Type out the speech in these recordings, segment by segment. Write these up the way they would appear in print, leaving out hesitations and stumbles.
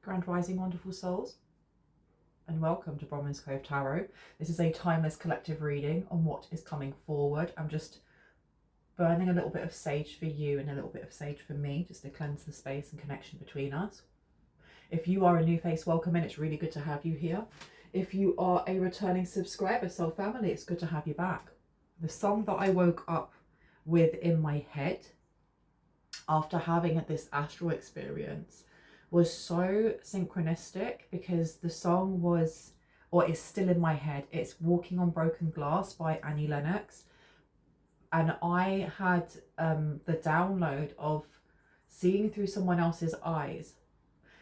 Grand Rising, wonderful souls, and welcome to Bronwen's Cove Tarot. This is a timeless collective reading on what is coming forward. I'm just burning a little bit of sage for you and a little bit of sage for me, just to cleanse the space and connection between us. If you are a new face, welcome in. It's really good to have you here. If you are a returning subscriber, soul family, it's good to have you back. The song that I woke up with in my head after having this astral experience was so synchronistic, because the song was, or is still in my head. It's Walking on Broken Glass by Annie Lennox. And I had the download of seeing through someone else's eyes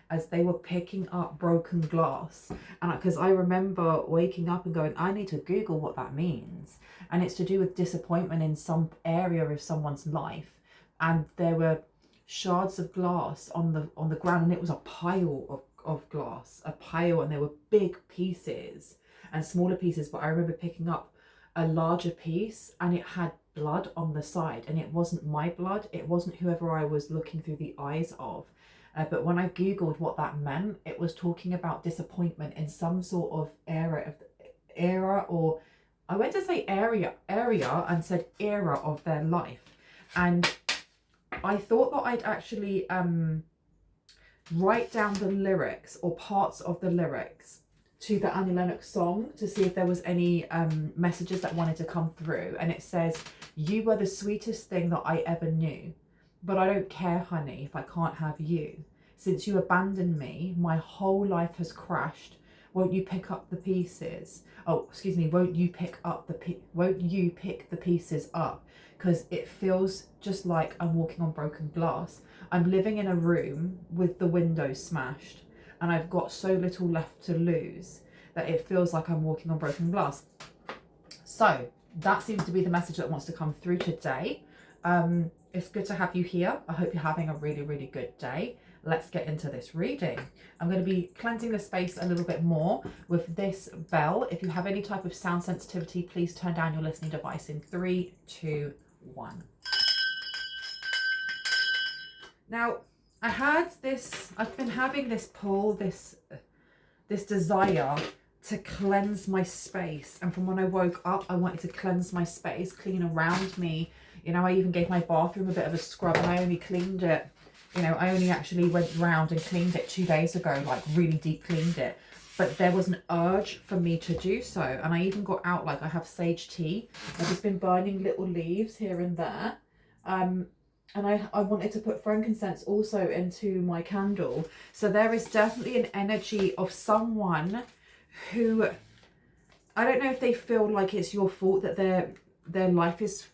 as they were picking up broken glass. And because I remember waking up and going, I need to Google what that means. And it's to do with disappointment in some area of someone's life. And there were shards of glass on the ground, and it was a pile of glass, a pile, and there were big pieces and smaller pieces, but I remember picking up a larger piece and it had blood on the side, and it wasn't my blood, it wasn't whoever I was looking through the eyes of, but when I googled what that meant, it was talking about disappointment in some sort of era, or I went to say area and said era of their life. And I thought that I'd actually write down the lyrics or parts of the lyrics to the Annie Lennox song to see if there was any messages that wanted to come through. And it says, "You were the sweetest thing that I ever knew, but I don't care, honey, if I can't have you. Since you abandoned me, my whole life has crashed. Won't you pick up the pieces? Oh, excuse me. Won't you pick the pieces up? Because it feels just like I'm walking on broken glass. I'm living in a room with the windows smashed, and I've got so little left to lose that it feels like I'm walking on broken glass." So that seems to be the message that wants to come through today. It's good to have you here. I hope you're having a really, really good day. Let's get into this reading. I'm going to be cleansing the space a little bit more with this bell. If you have any type of sound sensitivity, please turn down your listening device in 3, 2, 1. Now, I've been having this pull, this desire to cleanse my space. And from when I woke up, I wanted to cleanse my space, clean around me. You know, I even gave my bathroom a bit of a scrub, and I only cleaned it. You know, I only actually went round and cleaned it 2 days ago, like really deep cleaned it. But there was an urge for me to do so. And I even got out, like I have sage tea. I've just been burning little leaves here and there. And I wanted to put frankincense also into my candle. So there is definitely an energy of someone who, I don't know if they feel like it's your fault that their life is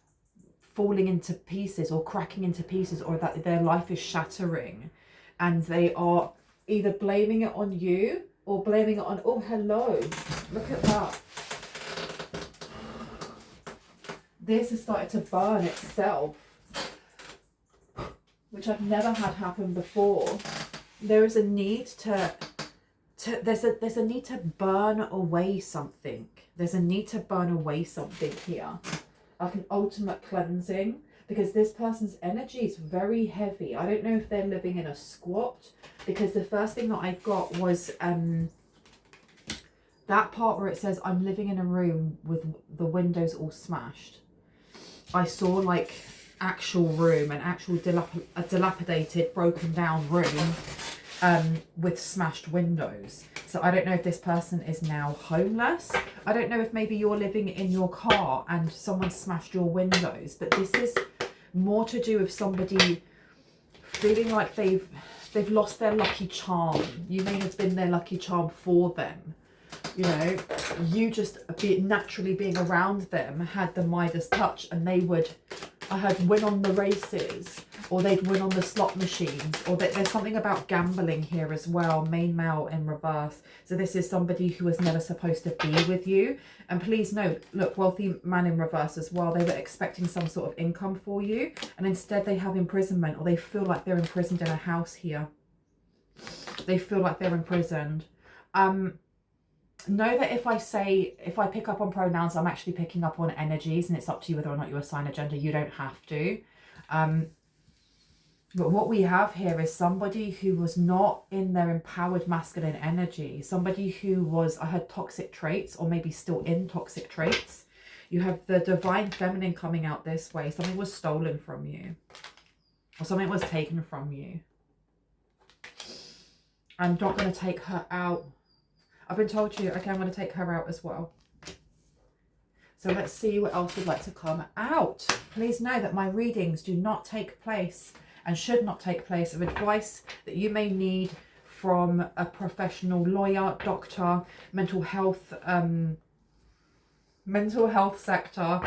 falling into pieces or cracking into pieces, or that their life is shattering, and they are either blaming it on you or blaming it on, oh, hello, look at that. This has started to burn itself, which I've never had happen before. There is a need there's a need to burn away something. There's a need to burn away something here. Like an ultimate cleansing, because this person's energy is very heavy. I don't know if they're living in a squat, because the first thing that I got was that part where it says, I'm living in a room with the windows all smashed. I saw like actual room, an actual a dilapidated, broken down room with smashed windows. So I don't know if this person is now homeless. I don't know if maybe you're living in your car and someone smashed your windows. But this is more to do with somebody feeling like they've lost their lucky charm. You may have been their lucky charm for them. You know, you just naturally being around them had the Midas touch, and they would, I heard, win on the races, or they'd win on the slot machines, or there's something about gambling here as well, main male in reverse. So this is somebody who was never supposed to be with you. And please note, look, wealthy man in reverse as well. They were expecting some sort of income for you, and instead they have imprisonment, or they feel like they're imprisoned in a house here. They feel like they're imprisoned. Know that if I pick up on pronouns, I'm actually picking up on energies, and it's up to you whether or not you assign a gender. You don't have to. But what we have here is somebody who was not in their empowered masculine energy, somebody who was, I had toxic traits, or maybe still in toxic traits. You have the divine feminine coming out this way. Something was stolen from you, or something was taken from you. I'm not going to take her out. I've been told to, okay, I'm going to take her out as well. So let's see what else would like to come out. Please know that my readings do not take place and should not take place of advice that you may need from a professional lawyer, doctor, mental health sector.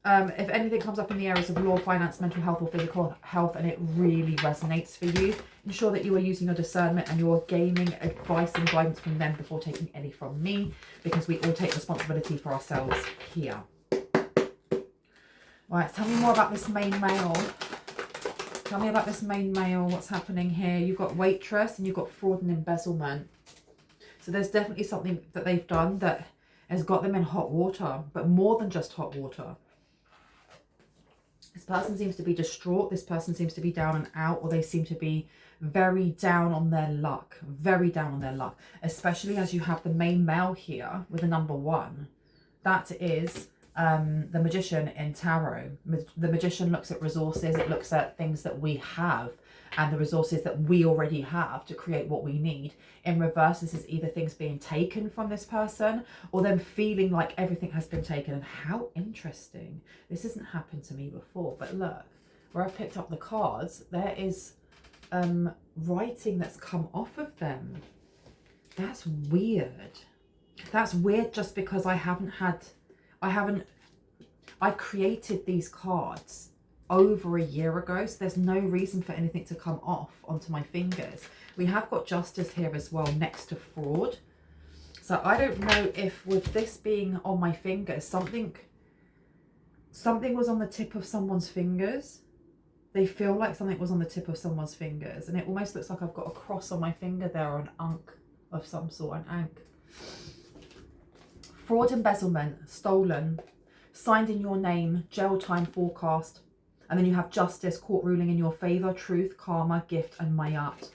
If anything comes up in the areas of law, finance, mental health, or physical health, and it really resonates for you, ensure that you are using your discernment and you are gaining advice and guidance from them before taking any from me, because we all take responsibility for ourselves here. Right, tell me more about this main male. Tell me about this main male. What's happening here? You've got waitress and you've got fraud and embezzlement. So there's definitely something that they've done that has got them in hot water, but more than just hot water. This person seems to be distraught. This person seems to be down and out, or they seem to be very down on their luck. Very down on their luck. Especially as you have the main male here with the number 1. That is the magician in tarot. The magician looks at resources. It looks at things that we have and the resources that we already have to create what we need. In reverse, this is either things being taken from this person or them feeling like everything has been taken. And how interesting. This hasn't happened to me before, but look, where I've picked up the cards, there is writing that's come off of them. That's weird. That's weird just because I created these cards over a year ago, so there's no reason for anything to come off onto my fingers. We have got justice here as well next to fraud. So I don't know if with this being on my fingers, something was on the tip of someone's fingers. They feel like something was on the tip of someone's fingers, and it almost looks like I've got a cross on my finger there, or an ankh of some sort, an ankh. Fraud, embezzlement, stolen, signed in your name, jail time forecast. And then you have justice, court ruling in your favour, truth, karma, gift, and mayat.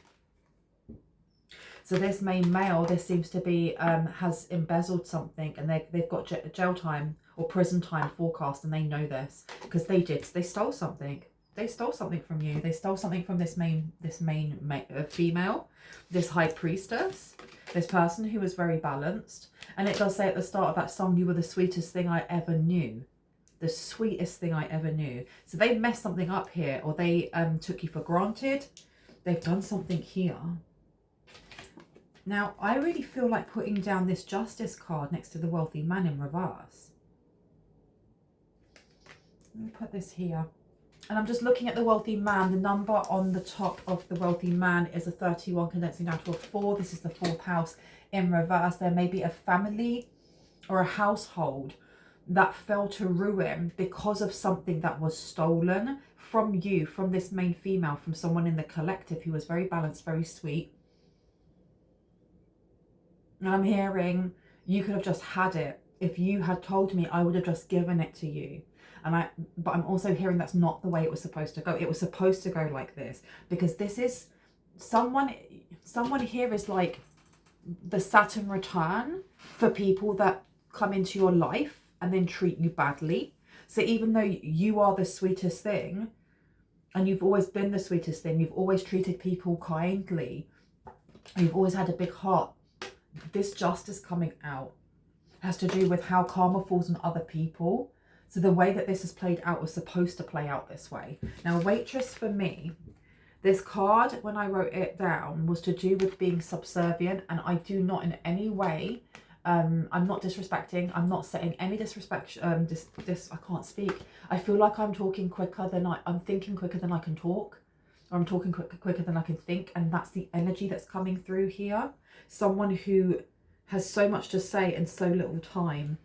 So this main male, this seems to be, has embezzled something, and they've got jail time or prison time forecast, and they know this because they stole something. They stole something from you. They stole something from this main female, this high priestess, this person who was very balanced. And it does say at the start of that song, you were the sweetest thing I ever knew. The sweetest thing I ever knew. So they messed something up here, or they took you for granted. They've done something here. Now, I really feel like putting down this justice card next to the wealthy man in reverse. Let me put this here. And I'm just looking at the wealthy man. The number on the top of the wealthy man is a 31 condensing down to a 4. This is the 4th house in reverse. There may be a family or a household that fell to ruin because of something that was stolen from you, from this main female, from someone in the collective who was very balanced, very sweet. And I'm hearing you could have just had it. If you had told me, I would have just given it to you. But I'm also hearing that's not the way it was supposed to go. It was supposed to go like this, because this is someone here is like the Saturn return for people that come into your life and then treat you badly. So even though you are the sweetest thing, and you've always been the sweetest thing, you've always treated people kindly, you've always had a big heart, this justice coming out has to do with how karma falls on other people. So the way that this is played out was supposed to play out this way. Now, waitress for me, this card, when I wrote it down, was to do with being subservient, and I do not in any way, I'm not disrespecting, I'm not setting any disrespect, I can't speak. I feel like I'm talking quicker than I'm thinking quicker than I can talk, or I'm talking quicker than I can think, and that's the energy that's coming through here. Someone who has so much to say in so little time.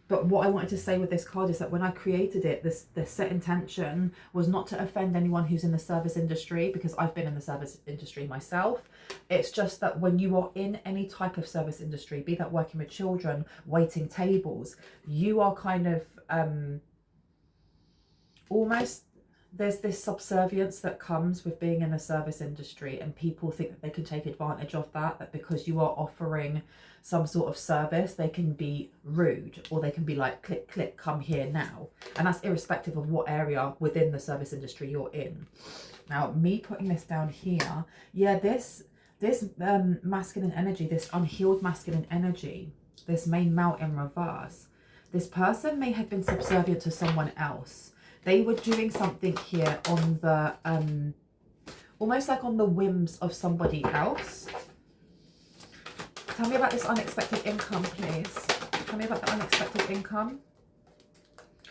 But what I wanted to say with this card is that when I created it, the set intention was not to offend anyone who's in the service industry, because I've been in the service industry myself. It's just that when you are in any type of service industry, be that working with children, waiting tables, you are kind of almost there's this subservience that comes with being in the service industry, and people think that they can take advantage of that, that because you are offering some sort of service, they can be rude, or they can be like, click, click, come here now. And that's irrespective of what area within the service industry you're in. Now, me putting this down here, yeah, this masculine energy, this unhealed masculine energy, this main male in reverse, this person may have been subservient to someone else. They were doing something here on the, almost like on the whims of somebody else. Tell me about this unexpected income, please. Tell me about the unexpected income.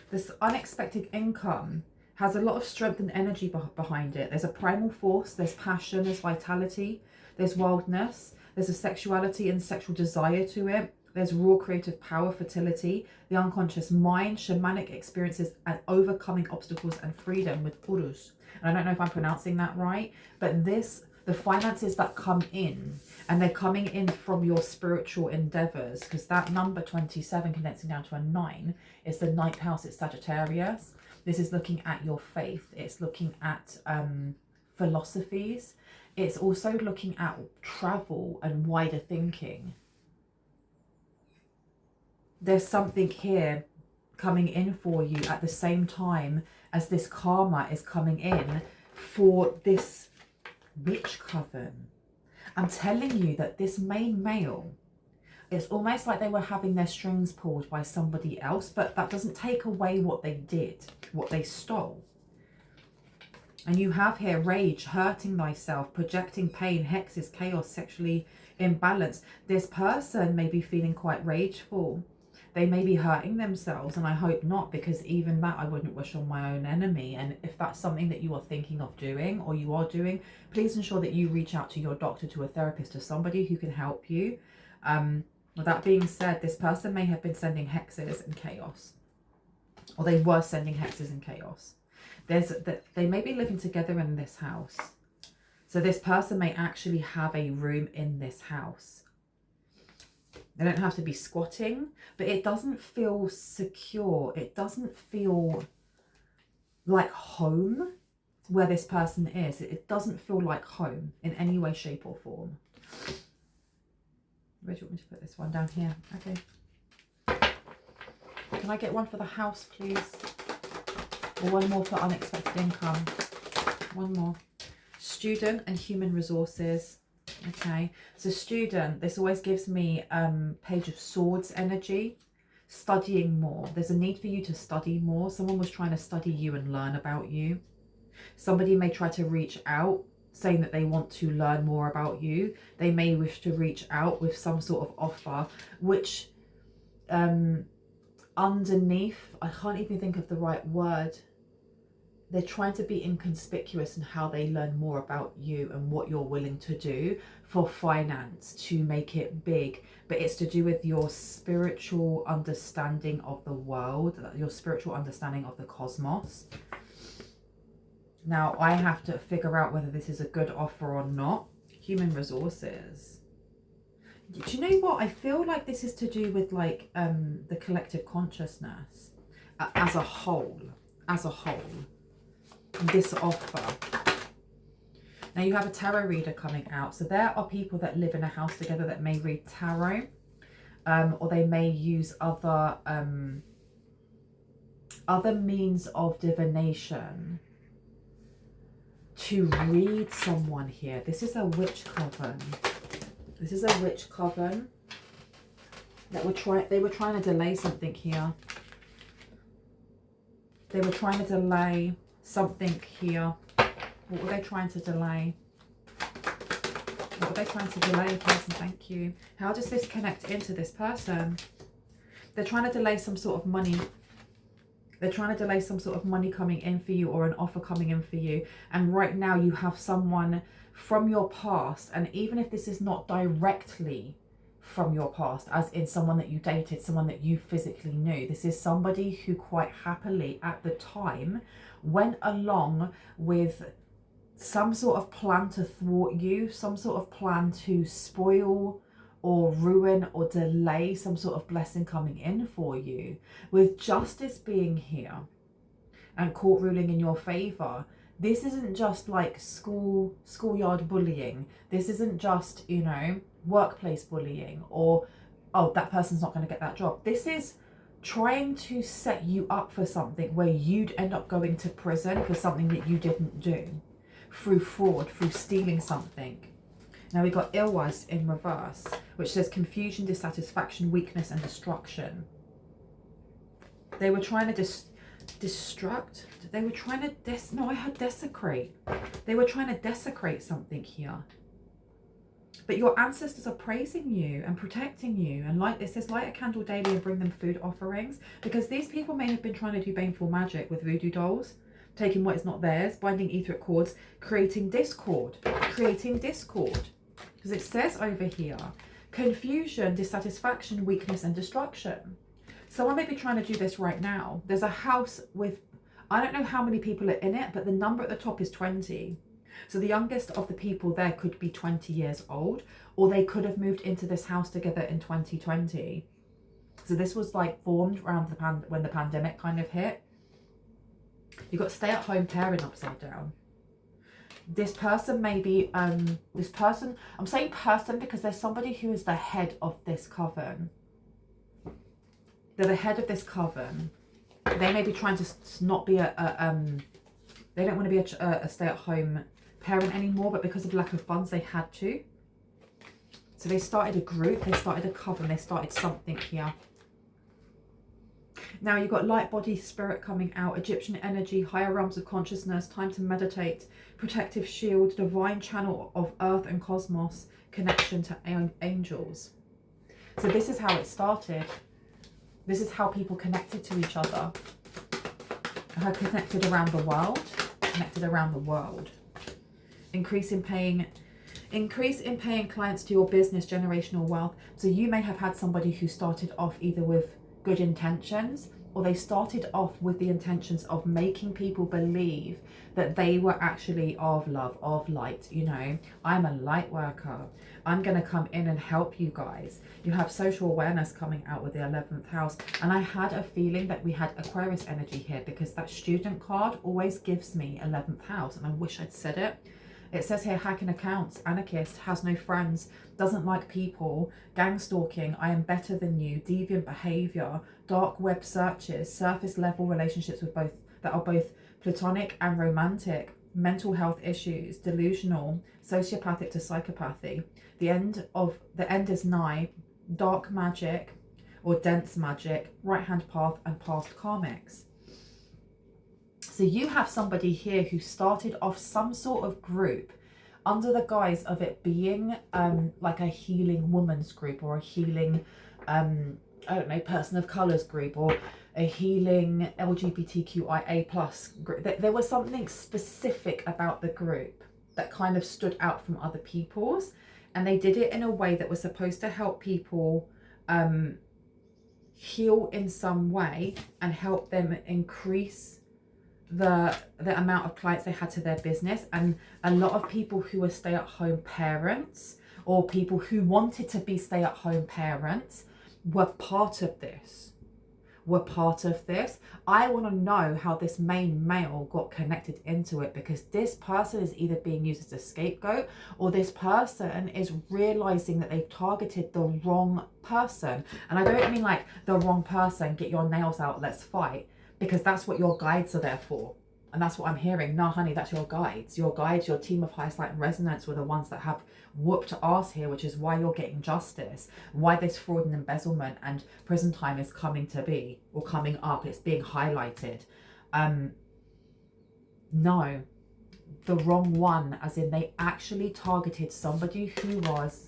This unexpected income has a lot of strength and energy behind it. There's a primal force, there's passion, there's vitality, there's wildness, there's a sexuality and sexual desire to it. There's raw creative power, fertility, the unconscious mind, shamanic experiences, and overcoming obstacles and freedom with Urus. And I don't know if I'm pronouncing that right, but the finances that come in, and they're coming in from your spiritual endeavors, because that number 27 condensing down to a 9 is the 9th house, it's Sagittarius. This is looking at your faith. It's looking at philosophies. It's also looking at travel and wider thinking. There's something here coming in for you at the same time as this karma is coming in for this witch coven. I'm telling you that this main male, it's almost like they were having their strings pulled by somebody else, but that doesn't take away what they did, what they stole. And you have here rage, hurting thyself, projecting pain, hexes, chaos, sexually imbalanced. This person may be feeling quite rageful. They may be hurting themselves, and I hope not, because even that I wouldn't wish on my own enemy. And if that's something that you are thinking of doing, or you are doing, please ensure that you reach out to your doctor, to a therapist, to somebody who can help you. With that being said, this person may have been sending hexes and chaos, or they were sending hexes and chaos. They may be living together in this house. So this person may actually have a room in this house. They don't have to be squatting, but it doesn't feel secure. It doesn't feel like home where this person is. It doesn't feel like home in any way, shape or form. Where do you want me to put this one? Down here. Okay. Can I get one for the house, please? Or one more for unexpected income? One more. Student and human resources. Okay, so student, this always gives me Page of Swords energy. Studying more. There's a need for you to study more. Someone was trying to study you and learn about you. Somebody may try to reach out saying that they want to learn more about you. They may wish to reach out with some sort of offer, which underneath, I can't even think of the right word. They're trying to be inconspicuous in how they learn more about you and what you're willing to do for finance to make it big. But it's to do with your spiritual understanding of the world, your spiritual understanding of the cosmos. Now, I have to figure out whether this is a good offer or not. Human resources. Do you know what? I feel like this is to do with like the collective consciousness as a whole. As a whole. This offer. Now you have a tarot reader coming out. So there are people that live in a house together that may read tarot, or they may use other means of divination to read someone here. This is a witch coven. This is a witch coven that they were trying to delay something here. They were trying to delay something here. What were they trying to delay? What were they trying to delay, person? Thank you. How does this connect into this person? They're trying to delay some sort of money. They're trying to delay some sort of money coming in for you, or an offer coming in for you. And right now you have someone from your past, and even if this is not directly from your past, as in someone that you dated, someone that you physically knew, this is somebody who quite happily at the time went along with some sort of plan to thwart you, some sort of plan to spoil or ruin or delay some sort of blessing coming in for you, with justice being here. and court ruling in your favor. This isn't just like schoolyard bullying. This isn't just, you know, workplace bullying, or, oh, that person's not going to get that job. This is trying to set you up for something where you'd end up going to prison for something that you didn't do, through fraud, through stealing something. Now we got Ilwas in reverse, which says confusion, dissatisfaction, weakness, and destruction. They were trying to destruct. They were trying to no, I heard desecrate. They were trying to desecrate something here. But your ancestors are praising you and protecting you. And like it says, light a candle daily and bring them food offerings. Because these people may have been trying to do baneful magic with voodoo dolls, taking what is not theirs, binding etheric cords, creating discord. Because it says over here, confusion, dissatisfaction, weakness, and destruction. Someone may be trying to do this right now. There's a house with, I don't know how many people are in it, but the number at the top is 20. So the youngest of the people there could be 20 years old, or they could have moved into this house together in 2020. So this was like formed around when the pandemic kind of hit. You've got stay-at-home parent upside down. This person may be, I'm saying person because there's somebody who is the head of this coven. They're the head of this coven. They may be trying to not be they don't want to be a stay-at-home parent anymore, but because of lack of funds, they had to. So they started a group, they started a coven, they started something here. Now you've got light body, spirit coming out, Egyptian energy, higher realms of consciousness, time to meditate, protective shield, divine channel of earth and cosmos, connection to angels. So this is how it started. This is how people connected to each other. Connected around the world. Increase in paying clients to your business, generational wealth. So you may have had somebody who started off either with good intentions, or they started off with the intentions of making people believe that they were actually of love, of light. You know, I'm a light worker. I'm going to come in and help you guys. You have social awareness coming out with the 11th house. And I had a feeling that we had Aquarius energy here, because that student card always gives me 11th house. And I wish I'd said it. It says here, hacking accounts, anarchist, has no friends, doesn't like people, gang stalking, I am better than you, deviant behavior, dark web searches, surface level relationships with both that are both platonic and romantic, mental health issues, delusional, sociopathic to psychopathy. The end is nigh, dark magic or dense magic, right hand path, and past karmics. So you have somebody here who started off some sort of group under the guise of it being like a healing woman's group, or a healing, I don't know, person of colours group, or a healing LGBTQIA plus group. There was something specific about the group that kind of stood out from other people's, and they did it in a way that was supposed to help people heal in some way and help them increase the amount of clients they had to their business. And a lot of people who were stay-at-home parents, or people who wanted to be stay-at-home parents, were part of this. I want to know how this main male got connected into it, because this person is either being used as a scapegoat, or this person is realizing that they've targeted the wrong person. And I don't mean like the wrong person, get your nails out, let's fight, because that's what your guides are there for. And that's what I'm hearing. No, honey, that's your guides. Your guides, your team of highest light and resonance were the ones that have whooped ass here, which is why you're getting justice, why this fraud and embezzlement and prison time is coming to be, or coming up. It's being highlighted. No, the wrong one, as in they actually targeted somebody who was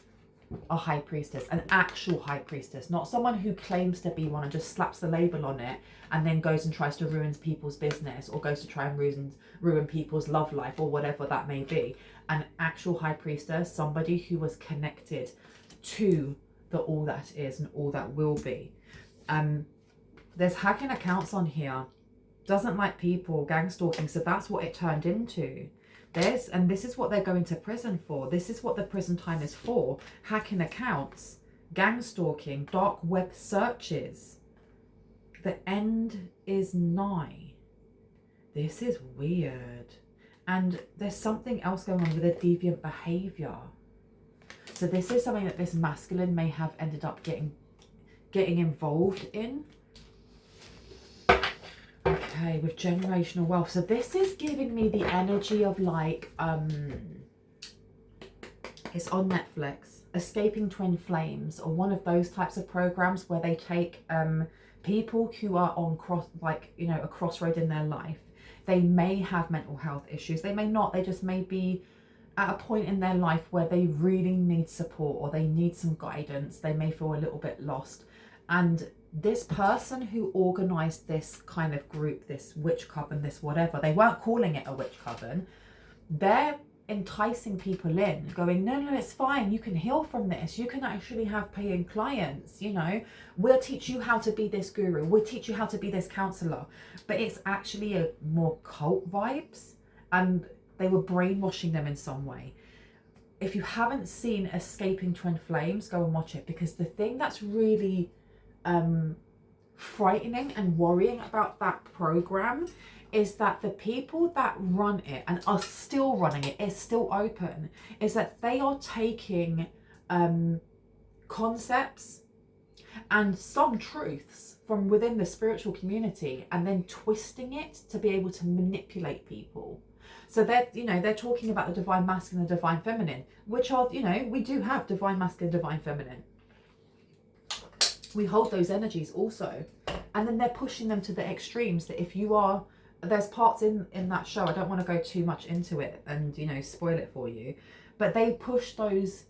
a high priestess, an actual high priestess, not someone who claims to be one and just slaps the label on it and then goes and tries to ruin people's business, or goes to try and ruin people's love life, or whatever that may be. An actual high priestess, somebody who was connected to the all that is and all that will be. There's hacking accounts on here, doesn't like people, gang stalking, so that's what it turned into. This is what they're going to prison for. This is what the prison time is for. Hacking accounts, gang stalking, dark web searches. The end is nigh. This is weird. And there's something else going on with a deviant behavior. So this is something that this masculine may have ended up getting involved in. Okay, with generational wealth. So this is giving me the energy of like, it's on Netflix, Escaping Twin Flames, or one of those types of programs where they take people who are on a crossroad in their life. They may have mental health issues. They may not. They just may be at a point in their life where they really need support or they need some guidance. They may feel a little bit lost. And this person who organized this kind of group, this witch coven, this whatever, they weren't calling it a witch coven. They're enticing people in, going, no, it's fine. You can heal from this. You can actually have paying clients. You know, we'll teach you how to be this guru. We'll teach you how to be this counselor. But it's actually a more cult vibes, and they were brainwashing them in some way. If you haven't seen Escaping Twin Flames, go and watch it, because the thing that's really frightening and worrying about that program is that the people that run it and are still running it, is still open, is that they are taking concepts and some truths from within the spiritual community and then twisting it to be able to manipulate people. So they're talking about the divine masculine and the divine feminine, which are, we do have divine masculine, divine feminine. We hold those energies also. And then they're pushing them to the extremes, that if you are, there's parts in that show, I don't want to go too much into it and, spoil it for you, but they push those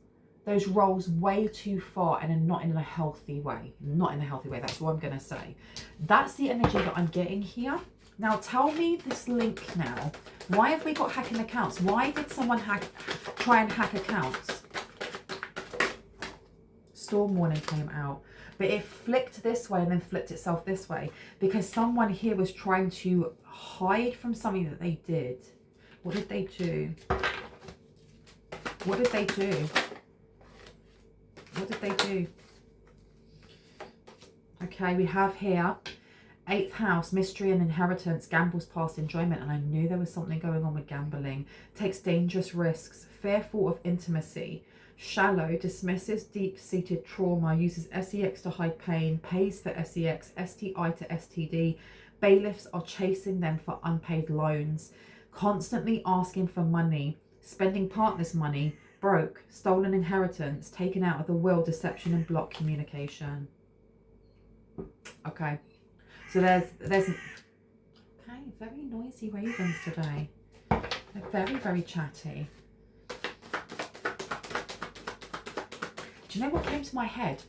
roles way too far and not in a healthy way. Not in a healthy way, that's what I'm going to say. That's the energy that I'm getting here. Now tell me this link now. Why have we got hacking accounts? Why did someone try and hack accounts? Storm warning came out. But it flicked this way and then flipped itself this way because someone here was trying to hide from something that they did. What did they do? What did they do? What did they do? Okay, we have here 8th house, mystery and inheritance, gambles past enjoyment. And I knew there was something going on with gambling. Takes dangerous risks, fearful of intimacy. Shallow, dismisses deep-seated trauma, uses SEX to hide pain, pays for SEX, STI to STD. Bailiffs are chasing them for unpaid loans, constantly asking for money, spending partner's money, broke, stolen inheritance, taken out of the will, deception and blocked communication. Okay, so there's okay, very noisy ravens today. They're very, very chatty. Do you know what came to my head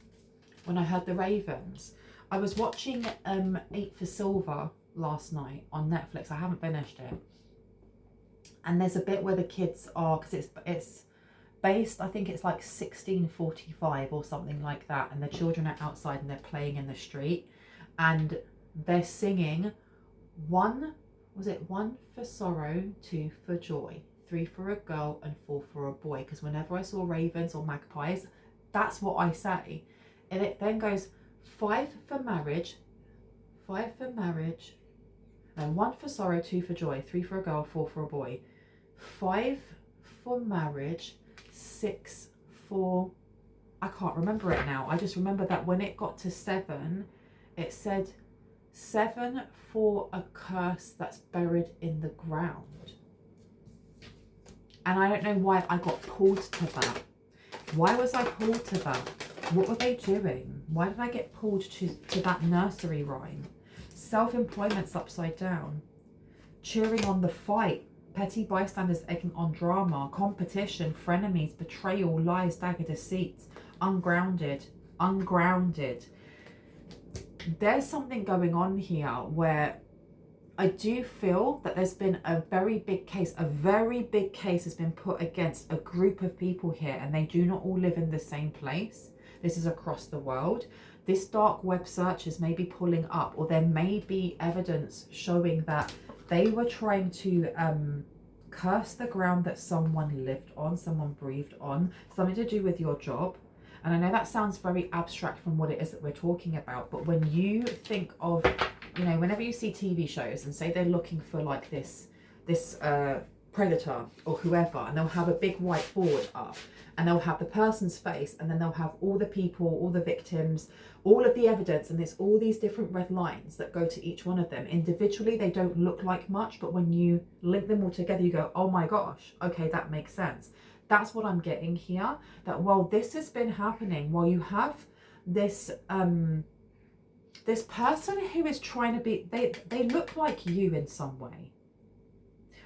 when I heard the ravens? I was watching 8 for Silver last night on Netflix. I haven't finished it. And there's a bit where the kids are, because it's based, I think it's like 1645 or something like that. And the children are outside and they're playing in the street. And they're singing 1 for sorrow, 2 for joy, 3 for a girl and 4 for a boy. Because whenever I saw ravens or magpies, that's what I say. And it then goes 5 for marriage, and 1 for sorrow, 2 for joy, 3 for a girl, 4 for a boy, 5 for marriage, 6 for, I can't remember it now. I just remember that when it got to 7, it said 7 for a curse that's buried in the ground. And I don't know why I got pulled to that. Why was I pulled to that? What were they doing? Why did I get pulled to that nursery rhyme? Self-employment's upside down. Cheering on the fight. Petty bystanders egging on drama. Competition, frenemies, betrayal, lies, dagger, deceit. Ungrounded. There's something going on here where I do feel that there's been a very big case has been put against a group of people here, and they do not all live in the same place. This is across the world. This dark web search is maybe pulling up, or there may be evidence showing that they were trying to curse the ground that someone lived on, someone breathed on, something to do with your job. And I know that sounds very abstract from what it is that we're talking about, but when you think of you know, whenever you see TV shows and say they're looking for like this predator or whoever, and they'll have a big white board up and they'll have the person's face, and then they'll have all the people, all the victims, all of the evidence, and there's all these different red lines that go to each one of them. Individually, they don't look like much, but when you link them all together, you go, oh my gosh, okay, that makes sense. That's what I'm getting here, that while this has been happening, while you have this this person who is trying to be, they look like you in some way,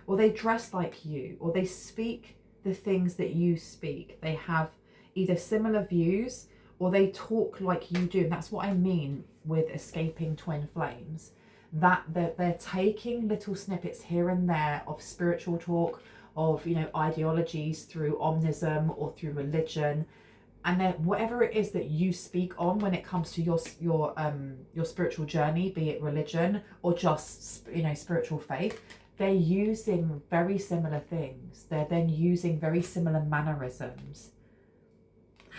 or they dress like you, or they speak the things that you speak. They have either similar views or they talk like you do. And that's what I mean with escaping twin flames, that they're taking little snippets here and there of spiritual talk, of, you know, ideologies through omnism or through religion, and then whatever it is that you speak on when it comes to your spiritual journey, be it religion or just, you know, spiritual faith, they're using very similar things. They're then using very similar mannerisms.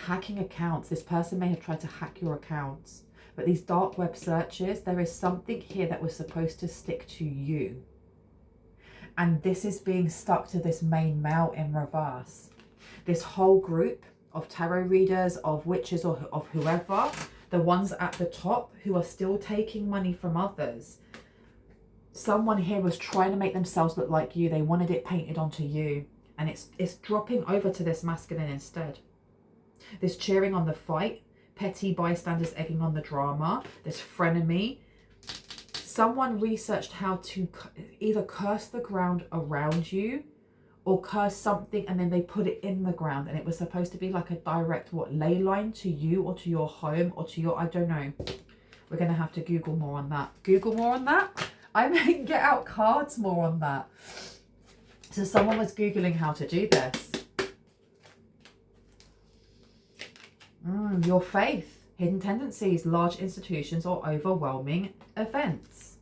Hacking accounts. This person may have tried to hack your accounts. But these dark web searches, there is something here that was supposed to stick to you. And this is being stuck to this main male in reverse. This whole group of tarot readers, of witches, or of whoever, the ones at the top who are still taking money from others. Someone here was trying to make themselves look like you. They wanted it painted onto you. And it's dropping over to this masculine instead. This cheering on the fight. Petty bystanders egging on the drama. This frenemy. Someone researched how to either curse the ground around you or curse something, and then they put it in the ground. And it was supposed to be like a direct, ley line to you or to your home or to your, I don't know. We're going to have to Google more on that. Google more on that? I may get out cards more on that. So someone was Googling how to do this. Your faith, hidden tendencies, large institutions, or overwhelming events.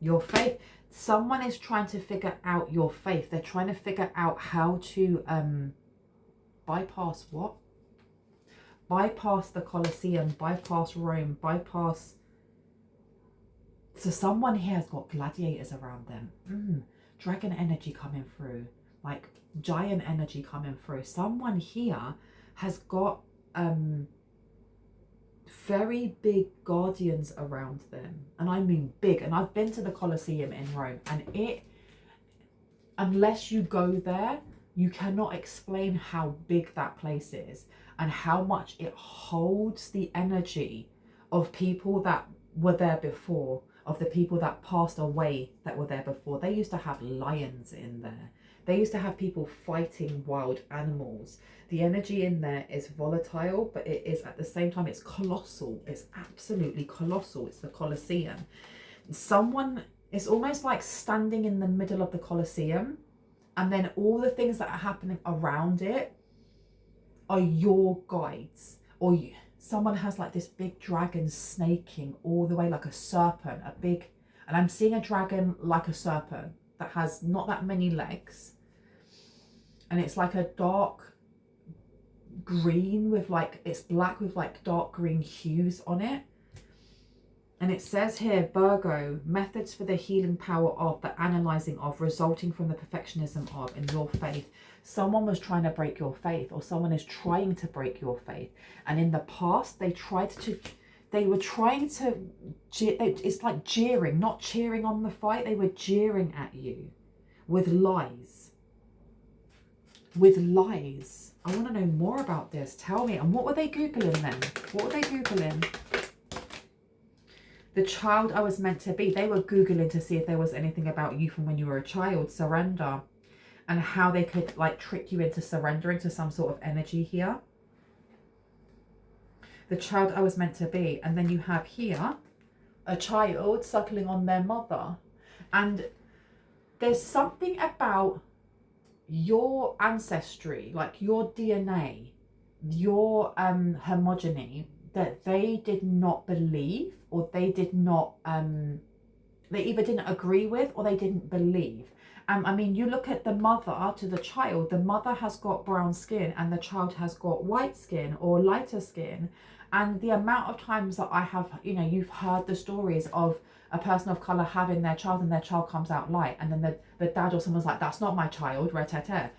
Your faith. Someone is trying to figure out your faith. They're trying to figure out how to bypass what? Bypass the Colosseum, bypass Rome, bypass... So someone here has got gladiators around them. Dragon energy coming through. Like giant energy coming through. Someone here has got very big guardians around them. And I mean big. And I've been to the Colosseum in Rome. And it, unless you go there, you cannot explain how big that place is. And how much it holds the energy of people that were there before. Of the people that passed away that were there before. They used to have lions in there. They used to have people fighting wild animals. The energy in there is volatile, but it is at the same time, it's colossal. It's absolutely colossal. It's the Colosseum. Someone, it's almost like standing in the middle of the Colosseum, and then all the things that are happening around it are your guides. Or someone has like this big dragon snaking all the way, like a serpent, a big, and I'm seeing a dragon like a serpent that has not that many legs. And it's like a dark green with like, it's black with like dark green hues on it. And it says here, Virgo, methods for the healing power of, the analysing of, resulting from the perfectionism of, in your faith. Someone was trying to break your faith, or someone is trying to break your faith. And in the past, they were trying to, it's like jeering, not cheering on the fight. They were jeering at you with lies. With lies. I want to know more about this. Tell me. And what were they Googling then? What were they Googling? The child I was meant to be. They were Googling to see if there was anything about you from when you were a child. Surrender. And how they could like trick you into surrendering to some sort of energy here. The child I was meant to be. And then you have here a child suckling on their mother. And there's something about your ancestry, like your DNA, your homogeny, that they did not believe, or they did not, they either didn't agree with, or they didn't believe. I mean, you look at the mother to the child, the mother has got brown skin and the child has got white skin or lighter skin. And the amount of times that I have, you know, you've heard the stories of a person of colour having their child and their child comes out light, and then the dad or someone's like, that's not my child, re-te-te.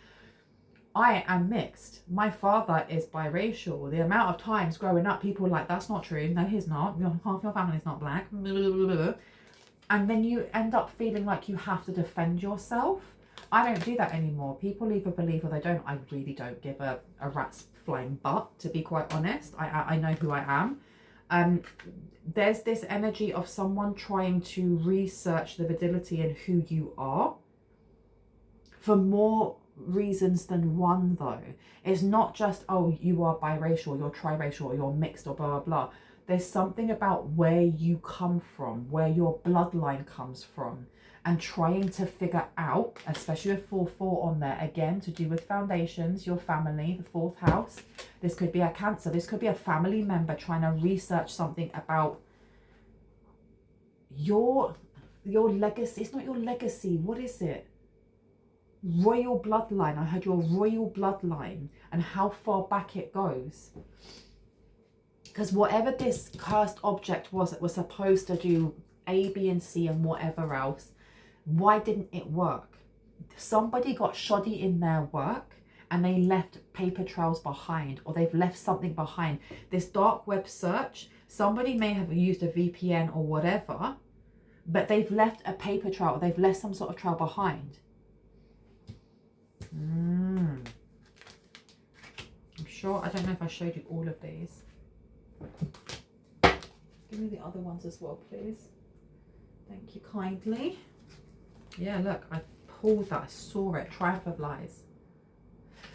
I am mixed. My father is biracial. The amount of times growing up, people are like, that's not true. No, he's not. Half your family's not black. And then you end up feeling like you have to defend yourself. I don't do that anymore. People either believe or they don't. I really don't give a rat's flying butt, to be quite honest. I know who I am. There's this energy of someone trying to research the validity in who you are for more reasons than one, though. It's not just, oh, you are biracial, you're triracial, or you're mixed, or blah blah blah. There's something about where you come from, where your bloodline comes from, and trying to figure out, especially with 4-4 on there, again, to do with foundations, your family, the 4th house. This could be a Cancer. This could be a family member trying to research something about your legacy. It's not your legacy. What is it? Royal bloodline. I heard your royal bloodline and how far back it goes. Because whatever this cursed object was that was supposed to do A, B, and C and whatever else, why didn't it work? Somebody got shoddy in their work and they left paper trails behind, or they've left something behind. This dark web search, somebody may have used a VPN or whatever, but they've left a paper trail, or they've left some sort of trail behind. I'm sure, I don't know if I showed you all of these. Give me the other ones as well, please. Thank you kindly. Yeah, look, I pulled that, I saw it, Triumph of Lies.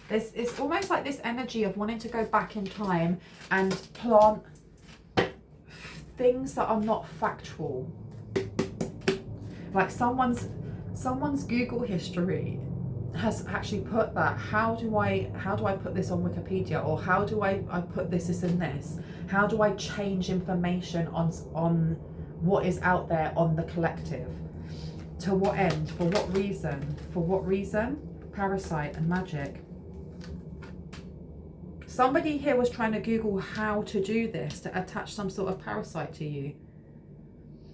It's almost like this energy of wanting to go back in time and plant things that are not factual. Like someone's Google history has actually put that, how do I put this on Wikipedia, or how do I put this and this? How do I change information on what is out there on the collective? To what end? For what reason? For what reason? Parasite and magic. Somebody here was trying to Google how to do this, to attach some sort of parasite to you.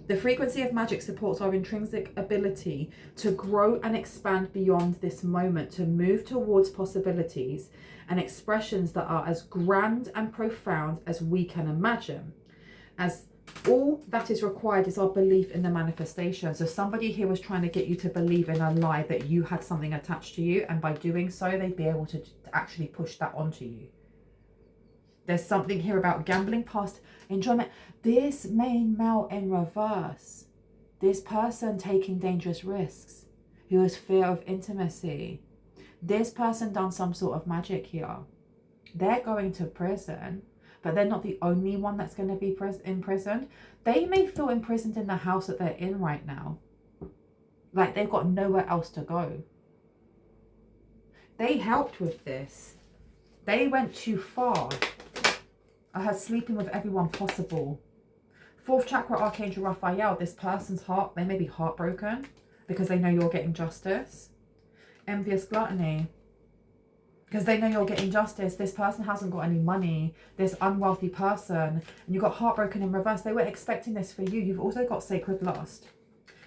The frequency of magic supports our intrinsic ability to grow and expand beyond this moment, to move towards possibilities and expressions that are as grand and profound as we can imagine. As all that is required is our belief in the manifestation. So somebody here was trying to get you to believe in a lie that you had something attached to you, and by doing so, they'd be able to actually push that onto you. There's something here about gambling past enjoyment. This main male in reverse. This person taking dangerous risks, who has fear of intimacy. This person done some sort of magic here. They're going to prison, but they're not the only one that's going to be imprisoned. They may feel imprisoned in the house that they're in right now. Like they've got nowhere else to go. They helped with this. They went too far. I had sleeping with everyone possible. 4th chakra, Archangel Raphael. This person's heart, they may be heartbroken because they know you're getting justice. Envious gluttony, because they know you're getting justice. This person hasn't got any money, this unwealthy person, and you got heartbroken in reverse. They were expecting this for you. You've also got sacred lust,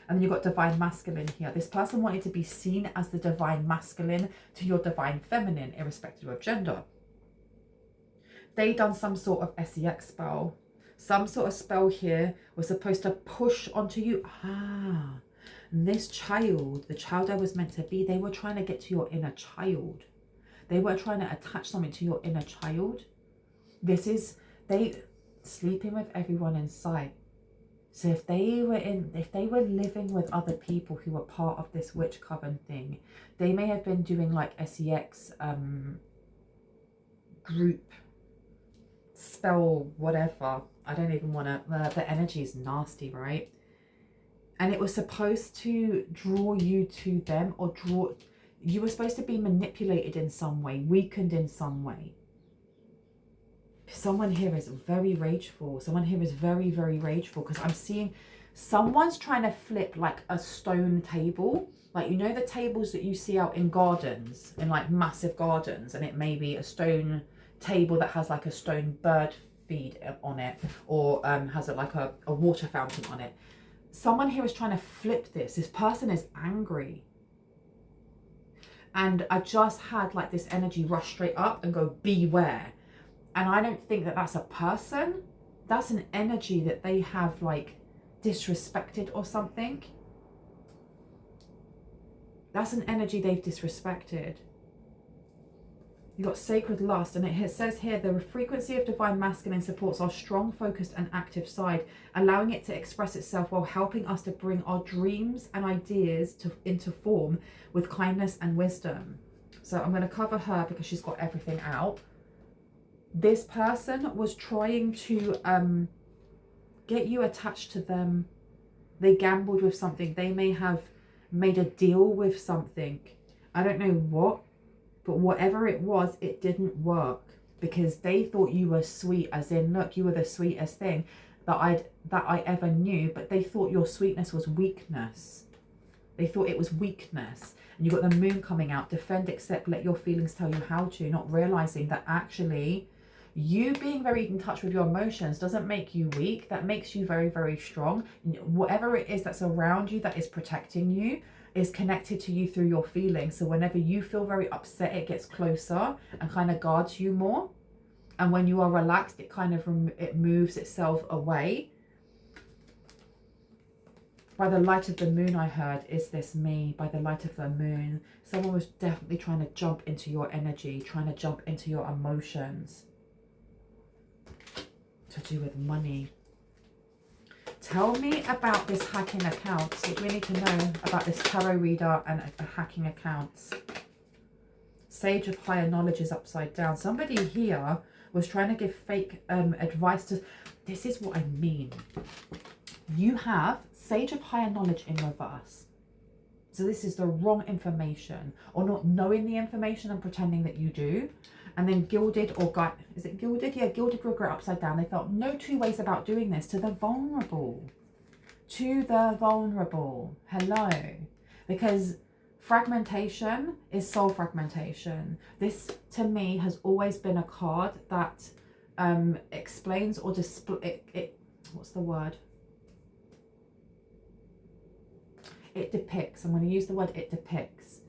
and then you've got divine masculine here. This person wanted to be seen as the divine masculine to your divine feminine, irrespective of gender. They done some sort of SEX spell. Some sort of spell here was supposed to push onto you. And this child, the child I was meant to be, they were trying to get to your inner child. They were trying to attach something to your inner child. This is, they sleeping with everyone in sight. So if they were living with other people who were part of this witch coven thing, they may have been doing like SEX group spell, whatever. I don't even want to, the energy is nasty, right? And it was supposed to draw you to them, or you were supposed to be manipulated in some way, weakened in some way. Someone here is very rageful. Someone here is very, very rageful, because I'm seeing Someone's trying to flip like a stone table. Like, you know, the tables that you see out in gardens, in like massive gardens, and it may be a stone table that has like a stone bird feed on it, or has like a water fountain on it. Someone here is trying to flip this. This person is angry. And I just had like this energy rush straight up and go, beware. And I don't think that that's a person. That's an energy that they have like disrespected or something. That's an energy they've disrespected. You've got sacred lust, and it says here, the frequency of divine masculine supports our strong, focused and active side, allowing it to express itself while helping us to bring our dreams and ideas into form with kindness and wisdom. So I'm going to cover her because she's got everything out. This person was trying to get you attached to them. They gambled with something. They may have made a deal with something. I don't know what. But whatever it was, it didn't work because they thought you were sweet, as in, look, you were the sweetest thing that I ever knew. But they thought your sweetness was weakness. They thought it was weakness. And you got the moon coming out. Defend, accept, let your feelings tell you how to. Not realizing that actually you being very in touch with your emotions doesn't make you weak. That makes you very, very strong. Whatever it is that's around you that is protecting you is connected to you through your feelings. So whenever you feel very upset, it gets closer and kind of guards you more. And when you are relaxed, it kind of it moves itself away. By the light of the moon, I heard, is this me? By the light of the moon. Someone was definitely trying to jump into your energy, trying to jump into your emotions. To do with money. Tell me about this hacking account. What do we need to know about this tarot reader and hacking accounts? Sage of higher knowledge is upside down. Somebody here was trying to give fake advice to... This is what I mean. You have Sage of higher knowledge in reverse. So this is the wrong information, or not knowing the information and pretending that you do. And then gilded or is it gilded? Yeah, gilded regret upside down. They felt no two ways about doing this. To the vulnerable. To the vulnerable. Hello. Because fragmentation is soul fragmentation. This, to me, has always been a card that explains or displays... What's the word? It depicts. I'm going to use the word it depicts.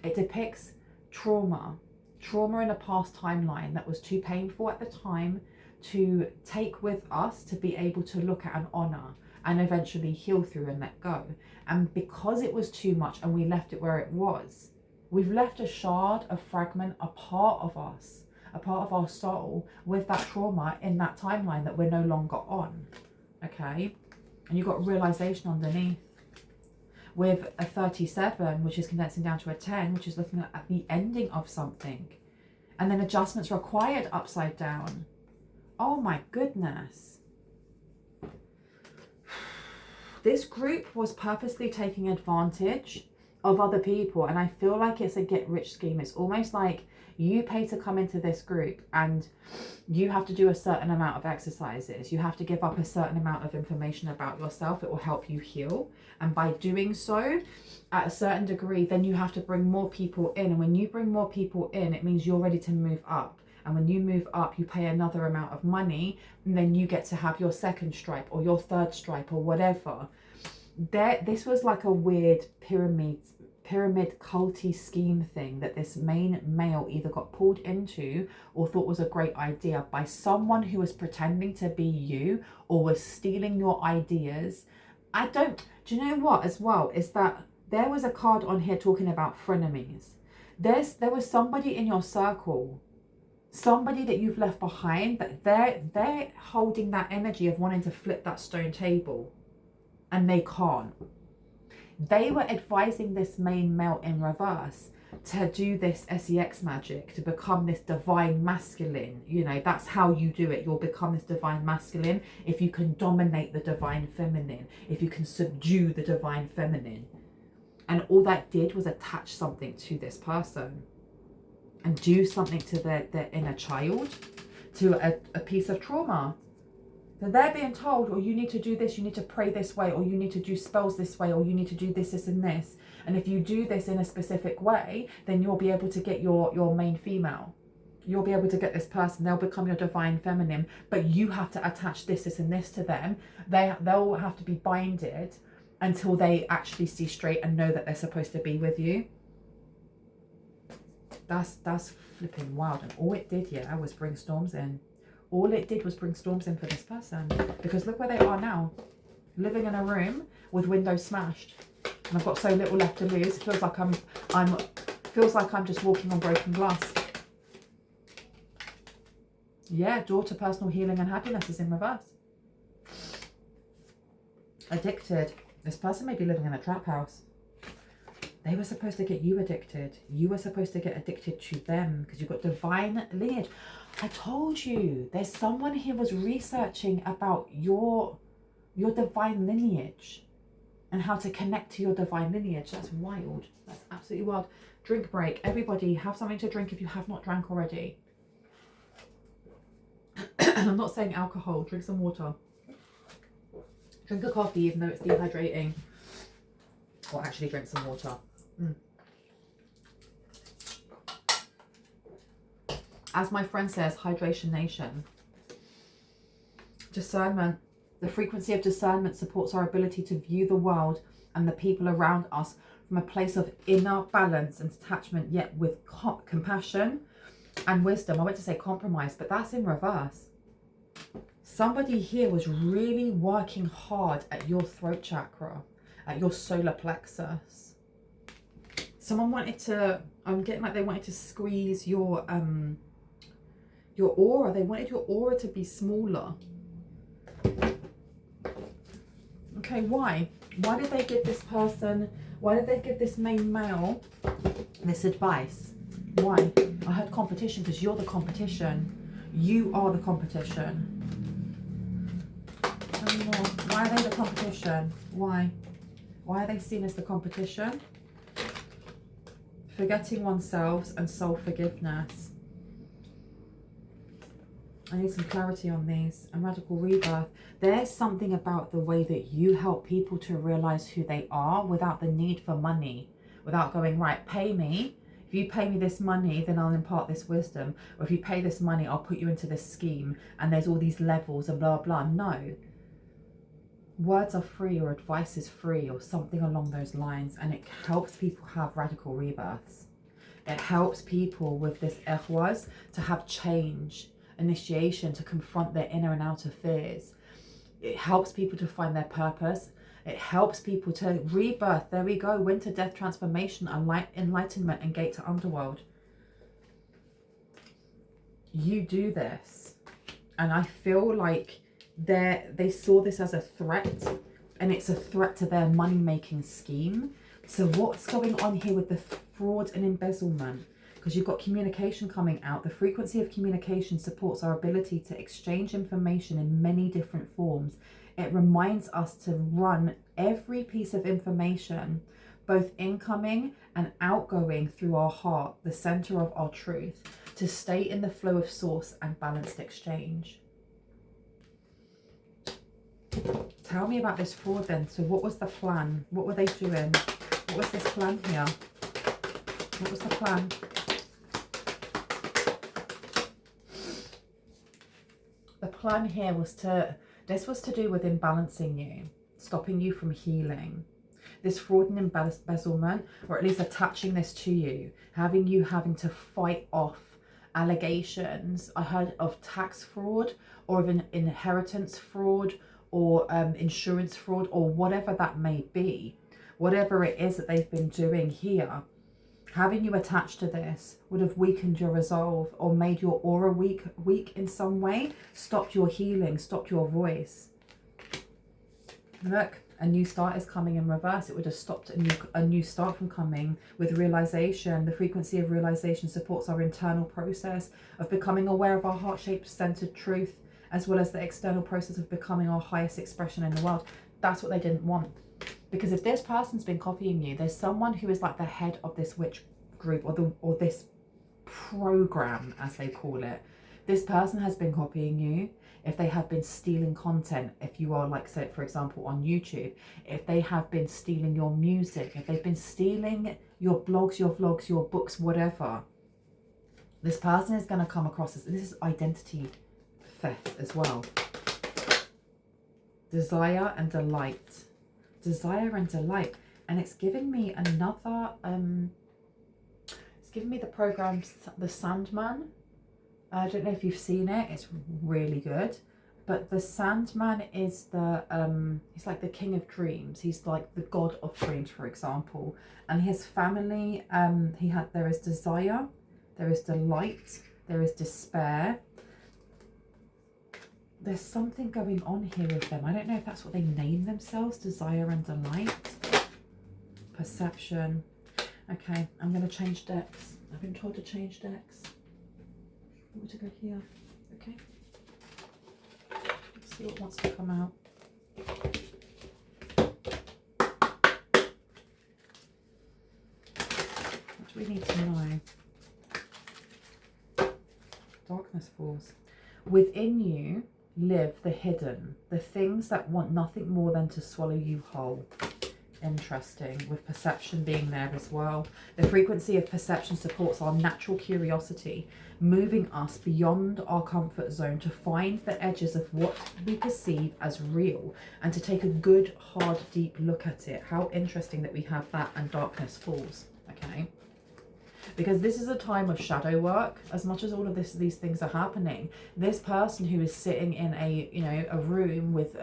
It depicts trauma. Trauma in a past timeline that was too painful at the time to take with us, to be able to look at and honor and eventually heal through and let go. And because it was too much and we left it where it was, we've left a shard, a fragment, a part of us, a part of our soul with that trauma in that timeline that we're no longer on. Okay? And you've got realization underneath. With a 37, which is condensing down to a 10, which is looking at the ending of something. And then adjustments required upside down. Oh my goodness. This group was purposely taking advantage of other people. And I feel like it's a get-rich scheme. It's almost like you pay to come into this group and you have to do a certain amount of exercises. You have to give up a certain amount of information about yourself. It will help you heal. And by doing so, at a certain degree, then you have to bring more people in. And when you bring more people in, it means you're ready to move up. And when you move up, you pay another amount of money. And then you get to have your second stripe or your third stripe or whatever. This was like a weird pyramid culty scheme thing that this main male either got pulled into or thought was a great idea by someone who was pretending to be you or was stealing your ideas. Do you know what as well is that there was a card on here talking about frenemies. There was somebody in your circle, somebody that you've left behind, that they're holding that energy of wanting to flip that stone table and they can't. They were advising this main male in reverse to do this sex magic, to become this divine masculine. You know, that's how you do it. You'll become this divine masculine if you can dominate the divine feminine, if you can subdue the divine feminine. And all that did was attach something to this person and do something to their inner child, to a piece of trauma. So they're being told, or you need to do this, you need to pray this way, or you need to do spells this way, or you need to do this, this and this. And if you do this in a specific way, then you'll be able to get your main female. You'll be able to get this person. They'll become your divine feminine. But you have to attach this, this and this to them. They'll have to be binded until they actually see straight and know that they're supposed to be with you. That's flipping wild. And all it did, yeah, was bring storms in. All it did was bring storms in for this person. Because look where they are now. Living in a room with windows smashed. And I've got so little left to lose. It feels like I'm just walking on broken glass. Yeah, door to personal healing and happiness is in reverse. Addicted. This person may be living in a trap house. They were supposed to get you addicted. You were supposed to get addicted to them because you've got divine lineage. I told you, there's someone here was researching about your divine lineage and how to connect to your divine lineage. That's wild. That's absolutely wild. Drink break. Everybody have something to drink if you have not drank already. I'm not saying alcohol. Drink some water. Drink a coffee even though it's dehydrating. Or actually drink some water. As my friend says, hydration nation. Discernment. The frequency of discernment supports our ability to view the world and the people around us from a place of inner balance and detachment, yet with compassion and wisdom. I went to say compromise, but that's in reverse. Somebody here was really working hard at your throat chakra, at your solar plexus. Someone wanted to, I'm getting like they wanted to squeeze your aura. They wanted your aura to be smaller. Okay, why? Why did they give this person, why did they give this main male this advice? Why? I heard competition because you're the competition. You are the competition. Tell me more. Why are they the competition? Why? Why are they seen as the competition? Forgetting oneself and soul forgiveness. I need some clarity on these. And radical rebirth. There's something about the way that you help people to realize who they are without the need for money. Without going, right, pay me. If you pay me this money, then I'll impart this wisdom. Or if you pay this money, I'll put you into this scheme. And there's all these levels and blah, blah. No. Words are free or advice is free or something along those lines. And it helps people have radical rebirths. It helps people with this ehwaz to have change, initiation, to confront their inner and outer fears. It helps people to find their purpose. It helps people to rebirth. There we go. Winter, death, transformation, enlightenment, and gate to underworld. You do this. And I feel like they saw this as a threat. And it's a threat to their money-making scheme. So what's going on here with the fraud and embezzlement? Because you've got communication coming out. The frequency of communication supports our ability to exchange information in many different forms. It reminds us to run every piece of information, both incoming and outgoing, through our heart, the center of our truth, to stay in the flow of source and balanced exchange. Tell me about this fraud then. So what was the plan? What were they doing? What was this plan here? What was the plan? The plan here was this was to do with imbalancing you, stopping you from healing. This fraud and embezzlement, or at least attaching this to you, having to fight off allegations. I heard of tax fraud or of an inheritance fraud or insurance fraud or whatever that may be. Whatever it is that they've been doing here, having you attached to this would have weakened your resolve or made your aura weak in some way, stopped your healing, stopped your voice. Look, a new start is coming in reverse. It would have stopped a new start from coming with realization. The frequency of realization supports our internal process of becoming aware of our heart-shaped centered truth, as well as the external process of becoming our highest expression in the world. That's what they didn't want. Because if this person's been copying you, there's someone who is like the head of this witch group or this program, as they call it. This person has been copying you. If they have been stealing content, if you are, like, say, for example, on YouTube, if they have been stealing your music, if they've been stealing your blogs, your vlogs, your books, whatever, this person is going to come across as, this is identity theft as well. Desire and delight. Desire and delight. And it's giving me another, it's giving me the program, The Sandman. I don't know if you've seen it. It's really good. But the Sandman is the, he's like the king of dreams. He's like the god of dreams, for example. And his family, there is desire, there is delight, there is despair. There's something going on here with them. I don't know if that's what they name themselves, desire and delight. Perception. Okay, I'm going to change decks. I've been told to change decks. I'm going to go here. Okay. Let's see what wants to come out. What do we need to know? Darkness falls. Within you live the hidden, the things that want nothing more than to swallow you whole. Interesting, with perception being there as well. The frequency of perception supports our natural curiosity, moving us beyond our comfort zone to find the edges of what we perceive as real and to take a good, hard, deep look at it. How interesting that we have that and darkness falls, okay? Because this is a time of shadow work. As much as all of these things are happening, this person who is sitting in a room with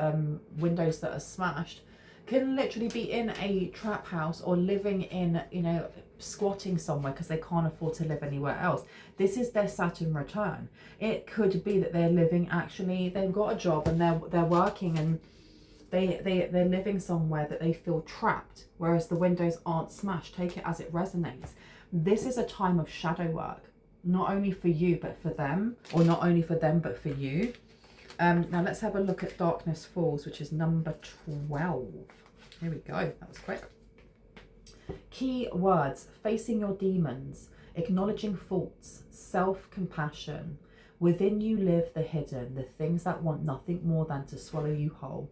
windows that are smashed can literally be in a trap house or living in, squatting somewhere because they can't afford to live anywhere else. This is their Saturn return. It could be that they're living, actually, they've got a job and they're working and they're living somewhere that they feel trapped, whereas the windows aren't smashed. Take it as it resonates. This is a time of shadow work, not only for you, but for them, or not only for them, but for you. Now let's have a look at Darkness Falls, which is number 12. Here we go. That was quick. Key words: facing your demons, acknowledging faults, self-compassion. Within you live the hidden, the things that want nothing more than to swallow you whole.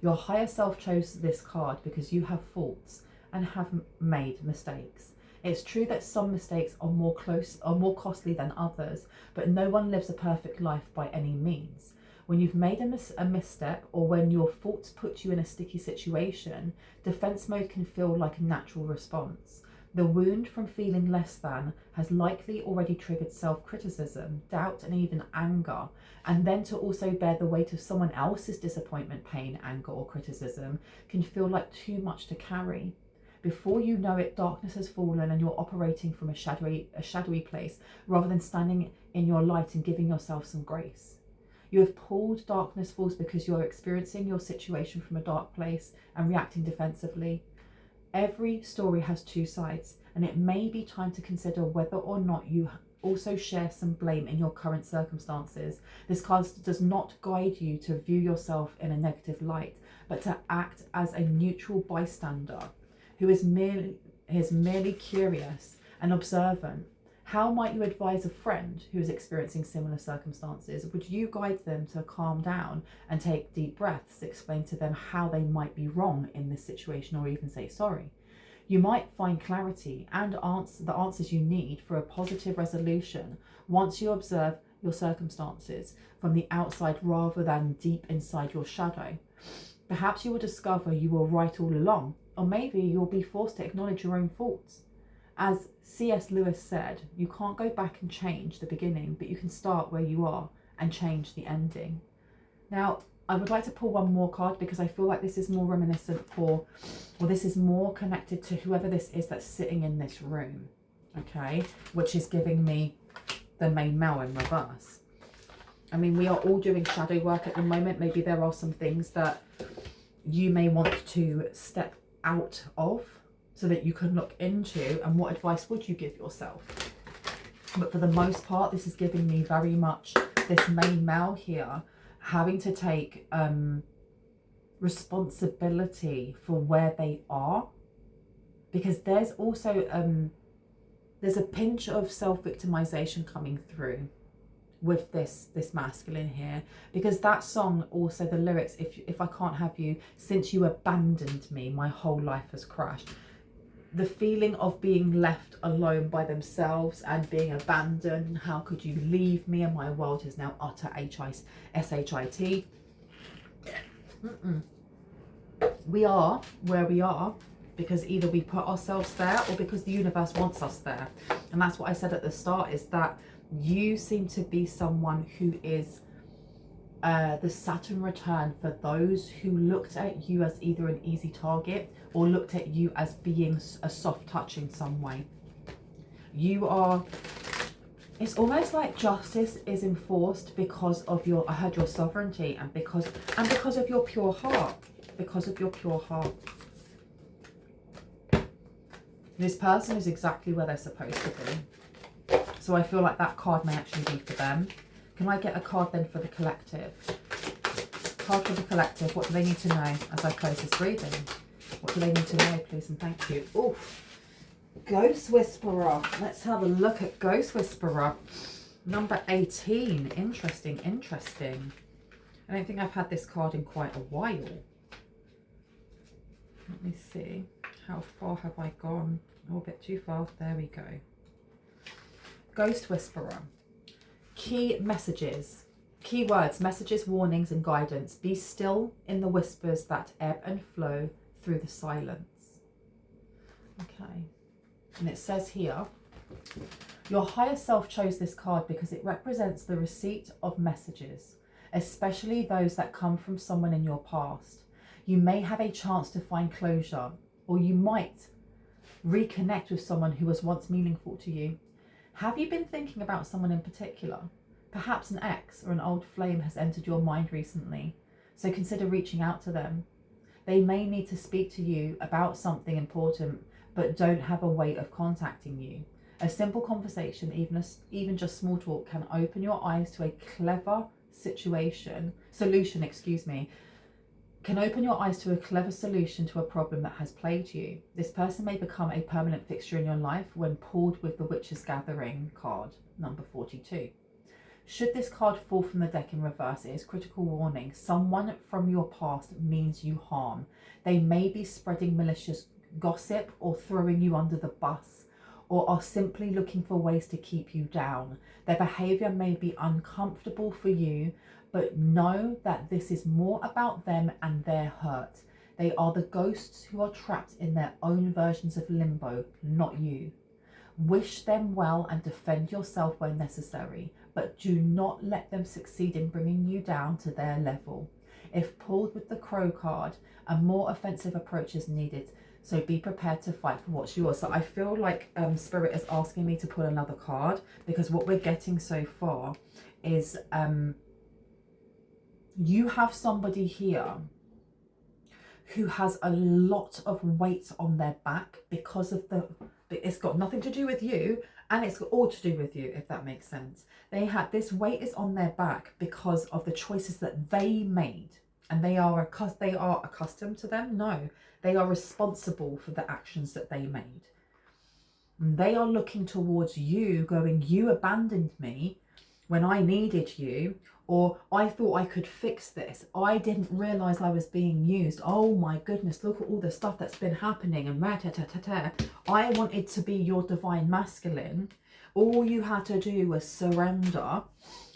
Your higher self chose this card because you have faults and have made mistakes. It's true that some mistakes are more costly than others, but no one lives a perfect life by any means. When you've made a misstep, or when your faults put you in a sticky situation, defense mode can feel like a natural response. The wound from feeling less than has likely already triggered self-criticism, doubt, and even anger. And then to also bear the weight of someone else's disappointment, pain, anger, or criticism can feel like too much to carry. Before you know it, darkness has fallen and you're operating from a shadowy place rather than standing in your light and giving yourself some grace. You have pulled Darkness Falls because you're experiencing your situation from a dark place and reacting defensively. Every story has two sides, and it may be time to consider whether or not you also share some blame in your current circumstances. This card does not guide you to view yourself in a negative light, but to act as a neutral bystander who is merely curious and observant. How might you advise a friend who is experiencing similar circumstances? Would you guide them to calm down and take deep breaths, explain to them how they might be wrong in this situation, or even say sorry? You might find clarity and the answers you need for a positive resolution once you observe your circumstances from the outside rather than deep inside your shadow. Perhaps you will discover you were right all along, or maybe you'll be forced to acknowledge your own faults. As C.S. Lewis said, you can't go back and change the beginning, but you can start where you are and change the ending. Now, I would like to pull one more card because I feel like this is more reminiscent this is more connected to whoever this is that's sitting in this room, okay? Which is giving me the main male in reverse. I mean, we are all doing shadow work at the moment. Maybe there are some things that you may want to step out of so that you can look into, and what advice would you give yourself? But for the most part, this is giving me very much this main male here having to take responsibility for where they are, because there's also there's a pinch of self-victimization coming through, with this masculine here, because that song also, the lyrics, if I can't have you, since you abandoned me, my whole life has crashed. The feeling of being left alone by themselves and being abandoned. How could you leave me, and my world is now utter shit. We are where we are because either we put ourselves there or because the universe wants us there. And that's what I said at the start, is that you seem to be someone who is the Saturn return for those who looked at you as either an easy target or looked at you as being a soft touch in some way. You are, it's almost like justice is enforced because of your, I heard your sovereignty, and because of your pure heart. Because of your pure heart. This person is exactly where they're supposed to be. So I feel like that card may actually be for them. Can I get a card then for the collective? Card for the collective. What do they need to know as I close this reading? What do they need to know, please and thank you? Oof. Ghost Whisperer. Let's have a look at Ghost Whisperer. Number 18. Interesting, interesting. I don't think I've had this card in quite a while. Let me see. How far have I gone? Oh, a bit too far. There we go. Ghost Whisperer. Key messages. Keywords, messages, warnings and guidance. Be still in the whispers that ebb and flow through the silence. Okay. And it says here, your higher self chose this card because it represents the receipt of messages, especially those that come from someone in your past. You may have a chance to find closure, or you might reconnect with someone who was once meaningful to you. Have you been thinking about someone in particular? Perhaps an ex or an old flame has entered your mind recently, so consider reaching out to them. They may need to speak to you about something important, but don't have a way of contacting you. A simple conversation, even just small talk, can open your eyes to a clever solution, can open your eyes to a clever solution to a problem that has plagued you. This person may become a permanent fixture in your life when pulled with the Witch's Gathering card, number 42. Should this card fall from the deck in reverse, it is critical warning. Someone from your past means you harm. They may be spreading malicious gossip or throwing you under the bus, or are simply looking for ways to keep you down. Their behavior may be uncomfortable for you, but know that this is more about them and their hurt. They are the ghosts who are trapped in their own versions of limbo, not you. Wish them well and defend yourself where necessary, but do not let them succeed in bringing you down to their level. If pulled with the Crow card, a more offensive approach is needed, so be prepared to fight for what's yours. So I feel like Spirit is asking me to pull another card, because what we're getting so far is you have somebody here who has a lot of weight on their back because of it's got nothing to do with you, and it's got all to do with you, if that makes sense. This weight is on their back because of the choices that they made, and they are accustomed to them. No, they are responsible for the actions that they made. And they are looking towards you going, you abandoned me when I needed you, or I thought I could fix this. I didn't realize I was being used. Oh my goodness, look at all the stuff that's been happening, and I wanted to be your divine masculine. All you had to do was surrender.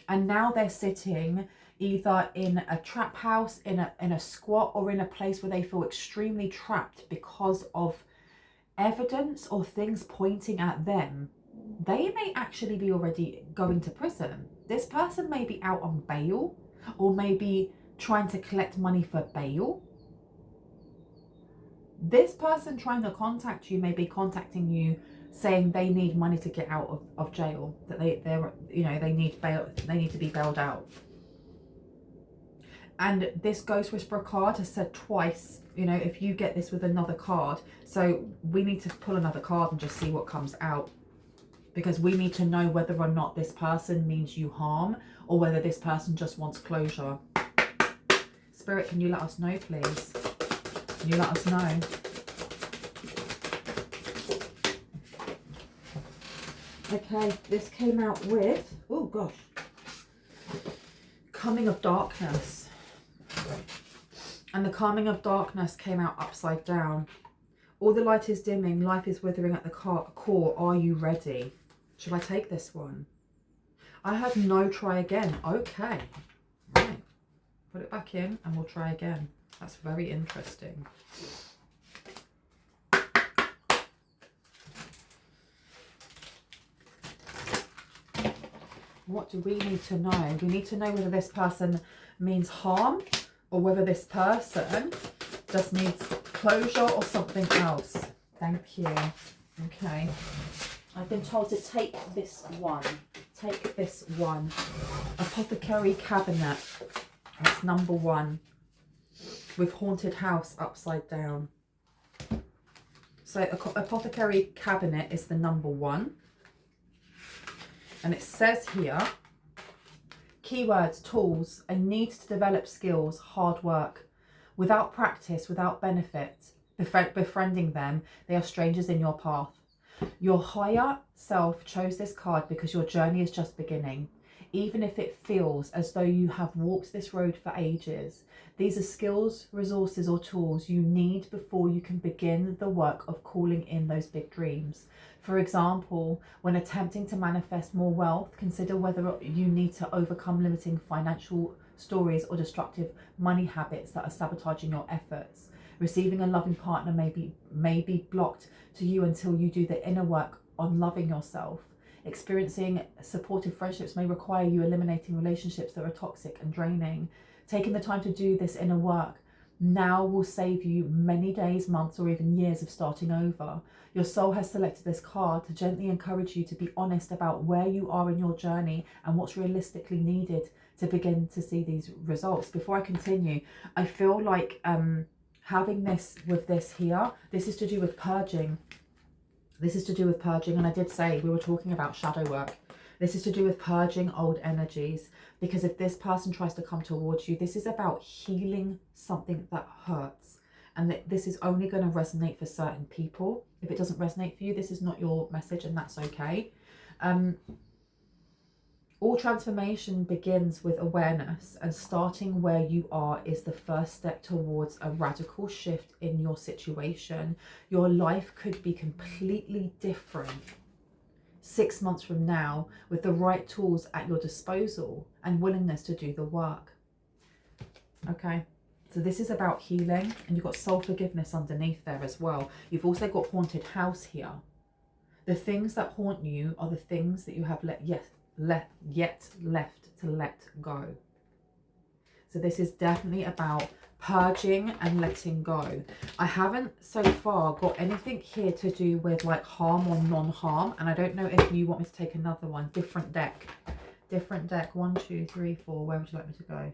And now they're sitting either in a trap house, in a squat, or in a place where they feel extremely trapped because of evidence or things pointing at them. They may actually be already going to prison. This person may be out on bail, or maybe trying to collect money for bail. This person trying to contact you may be contacting you saying they need money to get out of jail, that they need bail, they need to be bailed out. And this Ghost Whisperer card has said twice, if you get this with another card. So we need to pull another card and just see what comes out, because we need to know whether or not this person means you harm, or whether this person just wants closure. Spirit, can you let us know, please? Can you let us know? Okay, this came out with, oh gosh, coming of darkness. And the calming of darkness came out upside down. All the light is dimming, life is withering at the core. Are you ready? Should I take this one? I had no try again. Okay. Right. Put it back in and we'll try again. That's very interesting. What do we need to know? We need to know whether this person means harm or whether this person just needs closure or something else. Thank you. Okay. I've been told to take this one. Take this one. Apothecary cabinet. That's number 1. With haunted house upside down. So apothecary cabinet is the number 1. And it says here, keywords, tools, a need to develop skills, hard work. Without practice, without benefit, befriending them, they are strangers in your path. Your higher self chose this card because your journey is just beginning. Even if it feels as though you have walked this road for ages, these are skills, resources or tools you need before you can begin the work of calling in those big dreams. For example, when attempting to manifest more wealth, consider whether you need to overcome limiting financial stories or destructive money habits that are sabotaging your efforts. Receiving a loving partner may be blocked to you until you do the inner work on loving yourself. Experiencing supportive friendships may require you eliminating relationships that are toxic and draining. Taking the time to do this inner work now will save you many days, months, or even years of starting over. Your soul has selected this card to gently encourage you to be honest about where you are in your journey and what's realistically needed to begin to see these results. Before I continue, I feel like having this with this here, this is to do with purging. This is to do with purging, and I did say we were talking about shadow work. This is to do with purging old energies, because if this person tries to come towards you, this is about healing something that hurts. And this is only going to resonate for certain people. If it doesn't resonate for you, this is not your message, and that's okay. All transformation begins with awareness, and starting where you are is the first step towards a radical shift in your situation. Your life could be completely different 6 months from now with the right tools at your disposal and willingness to do the work. Okay, so this is about healing, and you've got soul forgiveness underneath there as well. You've also got haunted house here. The things that haunt you are the things that you have yet left to let go. So this is definitely about purging and letting go. I haven't so far got anything here to do with like harm or non-harm, and I don't know if you want me to take another one. Different deck 1, 2, 3, 4. Where would you like me to go?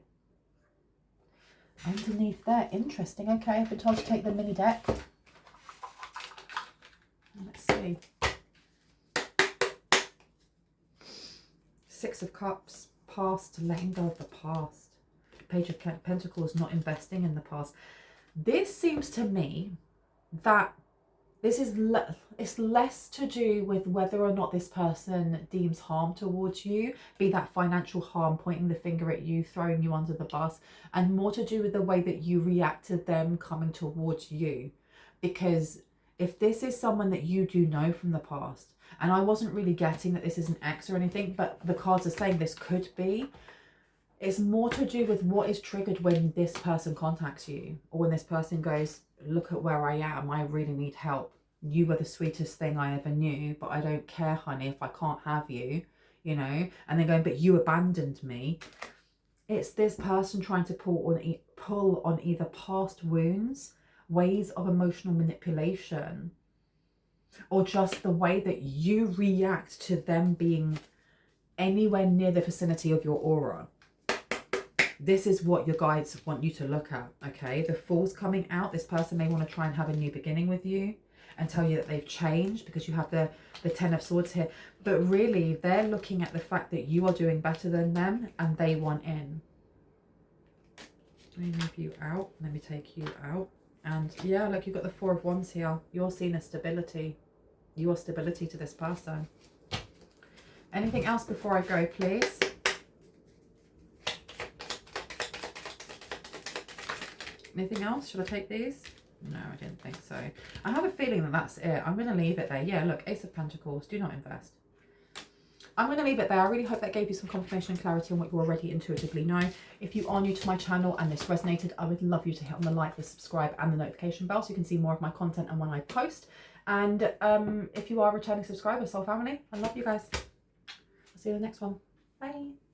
Underneath there. Interesting. Okay, I've been told to take the mini deck. Let's see. 6 of Cups, past, letting go of the past. Page of Pentacles, not investing in the past. This seems to me that this is it's less to do with whether or not this person deems harm towards you, be that financial harm, pointing the finger at you, throwing you under the bus, and more to do with the way that you react to them coming towards you. Because if this is someone that you do know from the past, and I wasn't really getting that this is an ex or anything, but the cards are saying this could be. It's more to do with what is triggered when this person contacts you, or when this person goes, look at where I am, I really need help. You were the sweetest thing I ever knew, but I don't care, honey, if I can't have you, you know. And then going, but you abandoned me. It's this person trying to pull on either past wounds, ways of emotional manipulation, or just the way that you react to them being anywhere near the vicinity of your aura. This is what your guides want you to look at, okay? The Fool's coming out. This person may want to try and have a new beginning with you and tell you that they've changed, because you have the 10 of Swords here. But really, they're looking at the fact that you are doing better than them and they want in. Let me move you out. Let me take you out. And yeah, look, you've got the 4 of Wands here. You're seeing a stability. You are stability to this person. Anything else before I go, please? Anything else? Should I take these? No, I didn't think so. I have a feeling that that's it. I'm going to leave it there. Yeah, look, Ace of Pentacles. Do not invest. I'm going to leave it there. I really hope that gave you some confirmation and clarity on what you already intuitively know. If you are new to my channel and this resonated, I would love you to hit on the like, the subscribe and the notification bell so you can see more of my content and when I post. And if you are a returning subscriber, soul family, I love you guys. I'll see you in the next one. Bye.